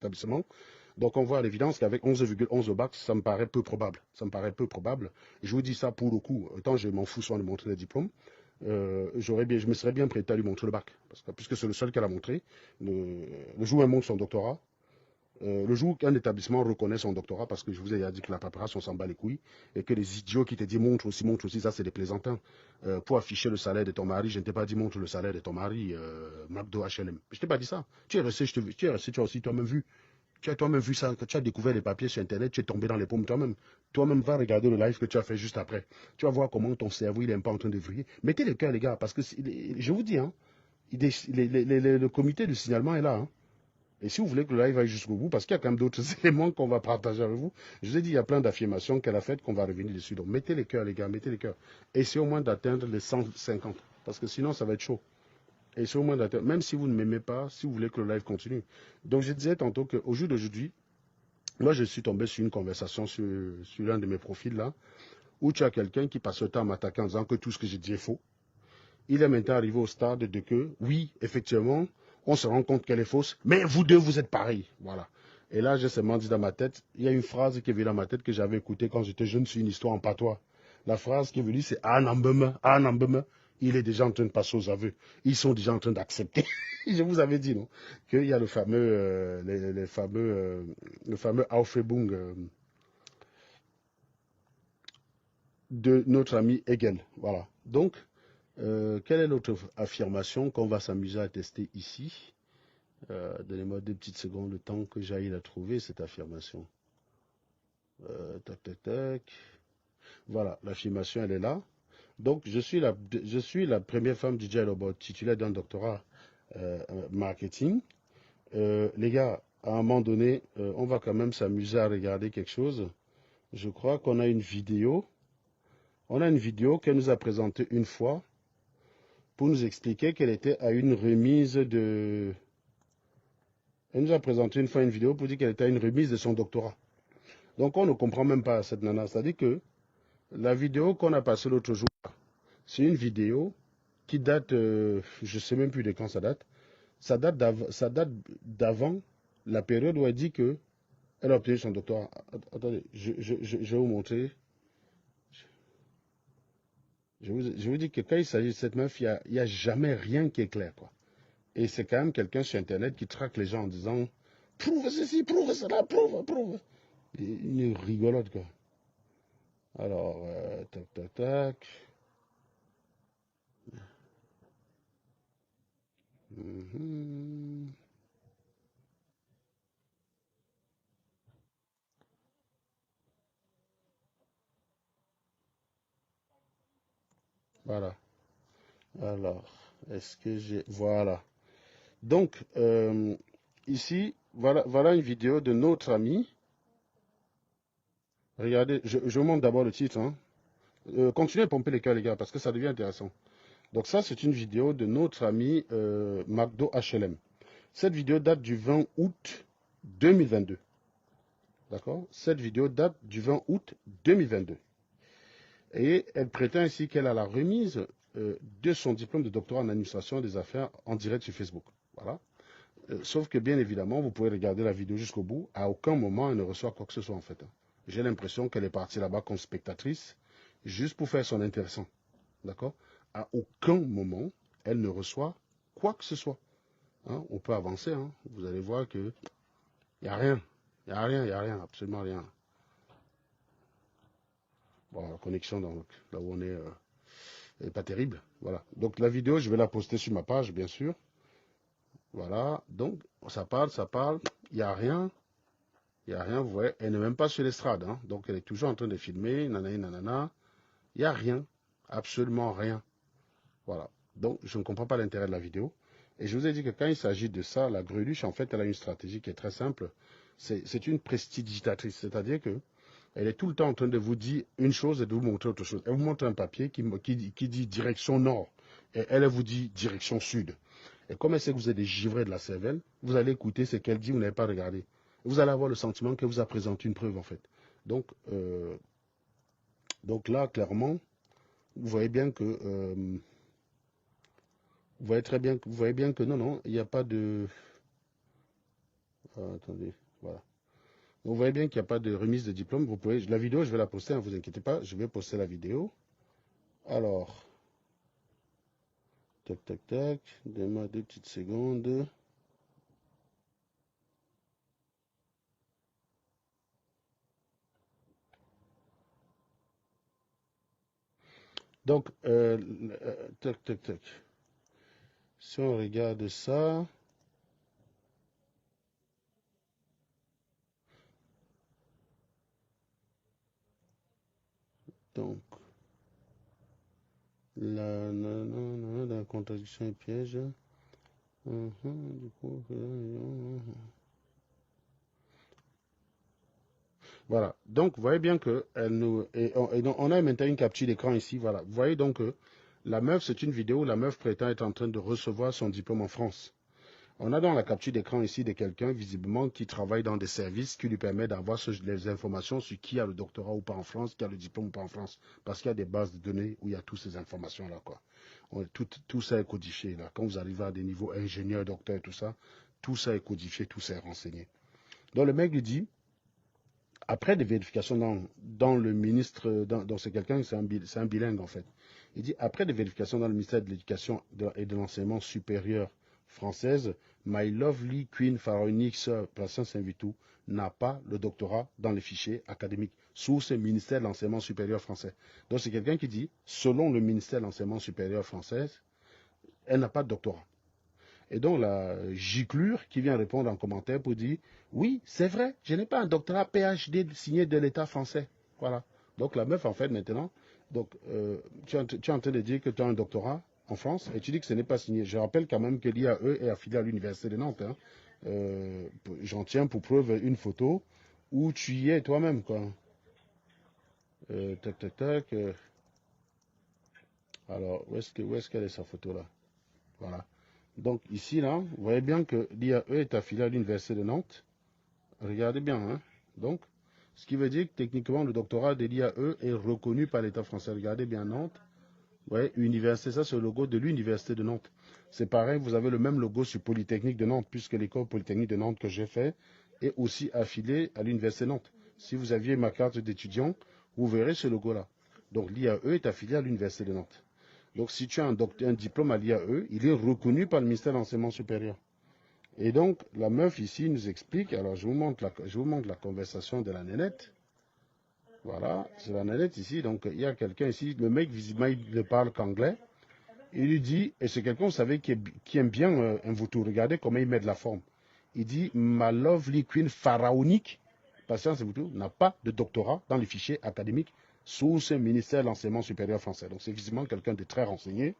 établissement. Donc on voit à l'évidence qu'avec 11,11 au bac, ça me paraît peu probable. Ça me paraît peu probable. Je vous dis ça pour le coup, autant je m'en fous soin de montrer les diplômes, je me serais bien prêté à lui montrer le bac. Parce que, puisque c'est le seul qu'elle a montré, le jour où elle montre son doctorat, le jour qu'un établissement reconnaît son doctorat, parce que je vous ai déjà dit que la paperasse, on s'en bat les couilles, et que les idiots qui te disent montre aussi, ça c'est des plaisantins. Pour afficher le salaire de ton mari, je ne t'ai pas dit montre le salaire de ton mari, McDo HLM. Je ne t'ai pas dit ça. Tu es resté, tu es resté, tu as aussi toi-même vu. Tu as toi-même vu ça, quand tu as découvert les papiers sur Internet, tu es tombé dans les pommes toi-même. Toi-même, va regarder le live que tu as fait juste après. Tu vas voir comment ton cerveau, il est un peu en train de vriller. Mettez le cœur, les gars, parce que je vous dis, hein, le comité de signalement est là. Hein. Et si vous voulez que le live aille jusqu'au bout, parce qu'il y a quand même d'autres éléments qu'on va partager avec vous, je vous ai dit, il y a plein d'affirmations qu'elle a faites qu'on va revenir dessus. Donc mettez les cœurs, les gars, mettez les cœurs. Essayez au moins d'atteindre les 150, parce que sinon, ça va être chaud. Essayez au moins d'atteindre, même si vous ne m'aimez pas, si vous voulez que le live continue. Donc je disais tantôt qu'au jour d'aujourd'hui, moi, je suis tombé sur une conversation sur l'un de mes profils là, où tu as quelqu'un qui passe le temps à m'attaquer en disant que tout ce que j'ai dit est faux. Il est maintenant arrivé au stade de que, oui, effectivement, on se rend compte qu'elle est fausse, mais vous deux, vous êtes pareils. Voilà. Et là, j'ai seulement dit dans ma tête, il y a une phrase qui est venue dans ma tête que j'avais écoutée quand j'étais jeune sur une histoire en patois. La phrase qui est venue, c'est Ah Nambeme, ah Nambeme. Il est déjà en train de passer aux aveux. Ils sont déjà en train d'accepter. Je vous avais dit, non, qu'il y a le fameux, le fameux Aufhebung de notre ami Hegel. Voilà. Donc, quelle est l'autre affirmation qu'on va s'amuser à tester ici? Donnez-moi 2 petites secondes, le temps que j'aille la trouver, cette affirmation. Tac, tac, tac. Voilà, l'affirmation, elle est là. Donc, je suis la première femme DJ robot titulaire d'un doctorat marketing. Les gars, à un moment donné, on va quand même s'amuser à regarder quelque chose. Je crois qu'on a une vidéo. On a une vidéo qu'elle nous a présentée une fois pour nous expliquer qu'elle était à une remise de... Elle nous a présenté une fois une vidéo pour dire qu'elle était à une remise de son doctorat. Donc on ne comprend même pas cette nana. C'est-à-dire que la vidéo qu'on a passée l'autre jour, c'est une vidéo qui date, je ne sais même plus de quand ça date. Ça date d'avant la période où elle dit que elle a obtenu son doctorat. Attendez, je vais vous montrer. Je vous dis que quand il s'agit de cette meuf, il n'y a jamais rien qui est clair, quoi. Et c'est quand même quelqu'un sur Internet qui traque les gens en disant prouve ceci, prouve cela, prouve. Une rigolote, quoi. Alors, tac, tac, tac. Mhm. Voilà. Alors, est-ce que j'ai... Voilà. Donc, ici, voilà une vidéo de notre ami. Regardez, je vous montre d'abord le titre. Hein. Continuez à pomper les cœurs, les gars, parce que ça devient intéressant. Donc ça, c'est une vidéo de notre ami McDo HLM. Cette vidéo date du 20 août 2022. D'accord? Cette vidéo date du 20 août 2022. Et elle prétend ainsi qu'elle a la remise de son diplôme de doctorat en administration des affaires en direct sur Facebook. Voilà. Sauf que bien évidemment, vous pouvez regarder la vidéo jusqu'au bout. À aucun moment, elle ne reçoit quoi que ce soit en fait. J'ai l'impression qu'elle est partie là-bas comme spectatrice, juste pour faire son intéressant. D'accord? À aucun moment, elle ne reçoit quoi que ce soit. Hein? On peut avancer. Hein? Vous allez voir que il n'y a rien. Il n'y a rien, il n'y a rien, absolument rien. Bon, la connexion donc, là où on est n'est pas terrible. Voilà. Donc la vidéo, je vais la poster sur ma page, bien sûr. Voilà. Donc, ça parle. Il n'y a rien. Il n'y a rien, vous voyez. Elle n'est même pas sur l'estrade. Hein. Donc, elle est toujours en train de filmer. Nanana, nanana. Il n'y a rien. Absolument rien. Voilà. Donc, je ne comprends pas l'intérêt de la vidéo. Et je vous ai dit que quand il s'agit de ça, la greluche, en fait, elle a une stratégie qui est très simple. C'est une prestidigitatrice. C'est-à-dire que elle est tout le temps en train de vous dire une chose et de vous montrer autre chose. Elle vous montre un papier qui dit direction nord. Et elle vous dit direction sud. Et comme elle sait que vous êtes des givrés de la cervelle, vous allez écouter ce qu'elle dit, vous n'avez pas regardé. Vous allez avoir le sentiment qu'elle vous a présenté une preuve, en fait. Donc là, clairement, vous voyez bien que... vous voyez bien que non, il n'y a pas de... Attendez, voilà. Donc, vous voyez bien qu'il n'y a pas de remise de diplôme. Vous pouvez, la vidéo, je vais la poster, ne vous inquiétez pas, je vais poster la vidéo. Alors, tac, tac, tac, donnez-moi 2 petites secondes. Donc, tac, tac, tac. Si on regarde ça, donc, la contradiction et piège. Du coup, voilà. Donc, vous voyez bien que elle nous. Et donc, on a maintenant une capture d'écran ici. Voilà. Vous voyez donc que la meuf, c'est une vidéo où la meuf prétend être en train de recevoir son diplôme en France. On a dans la capture d'écran ici de quelqu'un, visiblement, qui travaille dans des services qui lui permettent d'avoir les informations sur qui a le doctorat ou pas en France, qui a le diplôme ou pas en France. Parce qu'il y a des bases de données où il y a toutes ces informations-là, quoi. Tout ça est codifié, là. Quand vous arrivez à des niveaux ingénieur, docteur, tout ça est codifié, tout ça est renseigné. Donc, le mec lui dit, après des vérifications dans le ministre, donc c'est quelqu'un, c'est un bilingue, en fait. Il dit, après des vérifications dans le ministère de l'Éducation et de l'Enseignement supérieur française, My Lovely Queen Pharaonique Sœur Patience Invitou n'a pas le doctorat dans les fichiers académiques sous ce ministère de l'Enseignement supérieur français. Donc c'est quelqu'un qui dit, selon le ministère de l'Enseignement supérieur français, elle n'a pas de doctorat. Et donc la giclure qui vient répondre en commentaire pour dire, oui, c'est vrai, je n'ai pas un doctorat PhD signé de l'État français. Voilà. Donc la meuf, en fait, maintenant, donc, tu es en train de dire que tu as un doctorat en France et tu dis que ce n'est pas signé. Je rappelle quand même que l'IAE est affiliée à l'Université de Nantes. Hein. J'en tiens pour preuve une photo où tu y es toi-même, quoi. Tac, tac, tac. Alors, où est-ce qu'elle est sa photo là? Voilà. Donc ici, là, vous voyez bien que l'IAE est affiliée à l'Université de Nantes. Regardez bien. Hein. Donc, ce qui veut dire que techniquement, le doctorat de l'IAE est reconnu par l'État français. Regardez bien Nantes. Ouais, université, ça c'est le logo de l'Université de Nantes. C'est pareil, vous avez le même logo sur Polytechnique de Nantes, puisque l'école Polytechnique de Nantes que j'ai fait est aussi affiliée à l'Université de Nantes. Si vous aviez ma carte d'étudiant, vous verrez ce logo-là. Donc l'IAE est affiliée à l'Université de Nantes. Donc si tu as un diplôme à l'IAE, il est reconnu par le ministère de l'Enseignement supérieur. Et donc la meuf ici nous explique, alors je vous montre la conversation de la nénette. Voilà, c'est la nénette ici, donc il y a quelqu'un ici, le mec visiblement il ne parle qu'anglais. Il lui dit, et c'est quelqu'un, vous savez, qui aime bien un vautour. Regardez comment il met de la forme. Il dit, ma lovely queen pharaonique, Patience Vautour, n'a pas de doctorat dans les fichiers académiques sous ce ministère de l'Enseignement supérieur français. Donc c'est visiblement quelqu'un de très renseigné.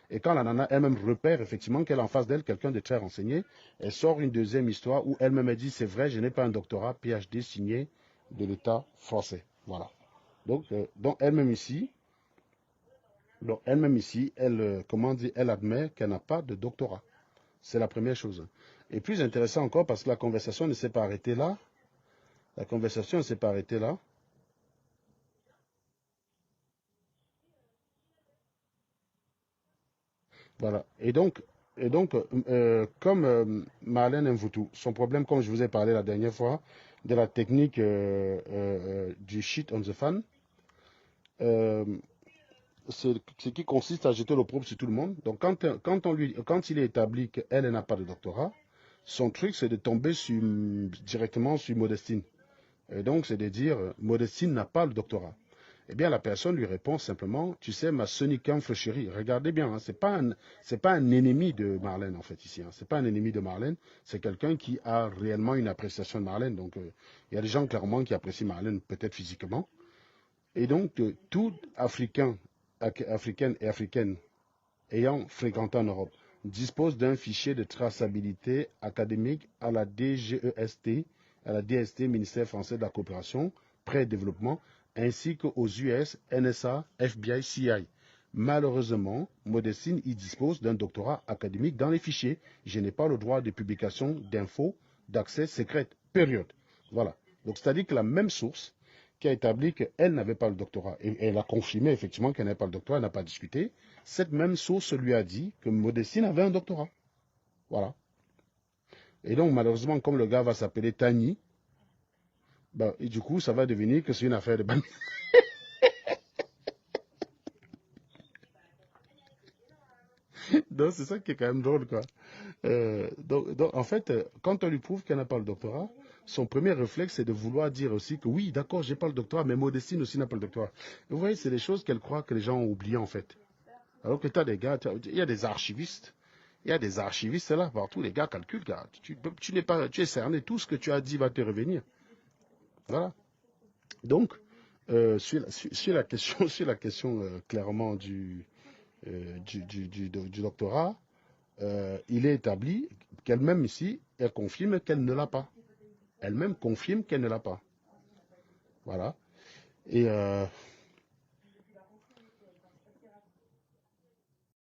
Et quand la nana elle-même repère effectivement qu'elle a en face d'elle quelqu'un de très renseigné, elle sort une deuxième histoire où elle-même dit, c'est vrai, je n'ai pas un doctorat PhD signé de l'État français. Voilà. Donc elle-même ici, elle, comment dire, elle admet qu'elle n'a pas de doctorat. C'est la première chose. Et plus intéressant encore parce que la conversation ne s'est pas arrêtée là. La conversation ne s'est pas arrêtée là. Voilà. Comme Marlène Mvoutou, son problème, comme je vous ai parlé la dernière fois, de la technique du shit on the fan, euh, c'est ce qui consiste à jeter l'opprobre sur tout le monde. Donc, quand il est établi qu'elle n'a pas de doctorat, son truc, c'est de tomber directement sur Modestine. Et donc, c'est de dire, Modestine n'a pas le doctorat. Eh bien, la personne lui répond simplement, tu sais, ma Sonic Camp chérie, regardez bien, hein, c'est pas un ennemi de Marlène, en fait, ici. Hein, c'est pas un ennemi de Marlène, c'est quelqu'un qui a réellement une appréciation de Marlène. Donc, il y a des gens, clairement, qui apprécient Marlène, peut-être physiquement. Et donc, tout Africain, Africaine et Africaine ayant fréquenté en Europe dispose d'un fichier de traçabilité académique à la DGEST, à la DST, Ministère français de la coopération, prêt et développement, ainsi qu'aux US, NSA, FBI, CIA. Malheureusement, Modestine y dispose d'un doctorat académique dans les fichiers. Je n'ai pas le droit de publication d'infos d'accès secrète. Période. Voilà. Donc, c'est-à-dire que la même source qui a établi qu'elle n'avait pas le doctorat, et elle a confirmé effectivement qu'elle n'avait pas le doctorat, elle n'a pas discuté, cette même source lui a dit que Modestine avait un doctorat. Voilà. Et donc, malheureusement, comme le gars va s'appeler Tani, bah, et du coup, ça va devenir que c'est une affaire de banque. Donc, c'est ça qui est quand même drôle, quoi. Donc, en fait, quand on lui prouve qu'elle n'a pas le doctorat, son premier réflexe, c'est de vouloir dire aussi que oui, d'accord, j'ai pas le doctorat, mais Modestine aussi n'a pas le doctorat. Vous voyez, c'est des choses qu'elle croit que les gens ont oubliées, en fait. Alors que tu as des gars, il y a des archivistes. Il y a des archivistes là, partout, les gars calculent, gars. Tu n'es pas, tu es cerné, tout ce que tu as dit va te revenir. Voilà. Donc, sur la question, sur la question clairement du doctorat, il est établi qu'elle-même ici, elle confirme qu'elle ne l'a pas. Elle-même confirme qu'elle ne l'a pas. Voilà. Et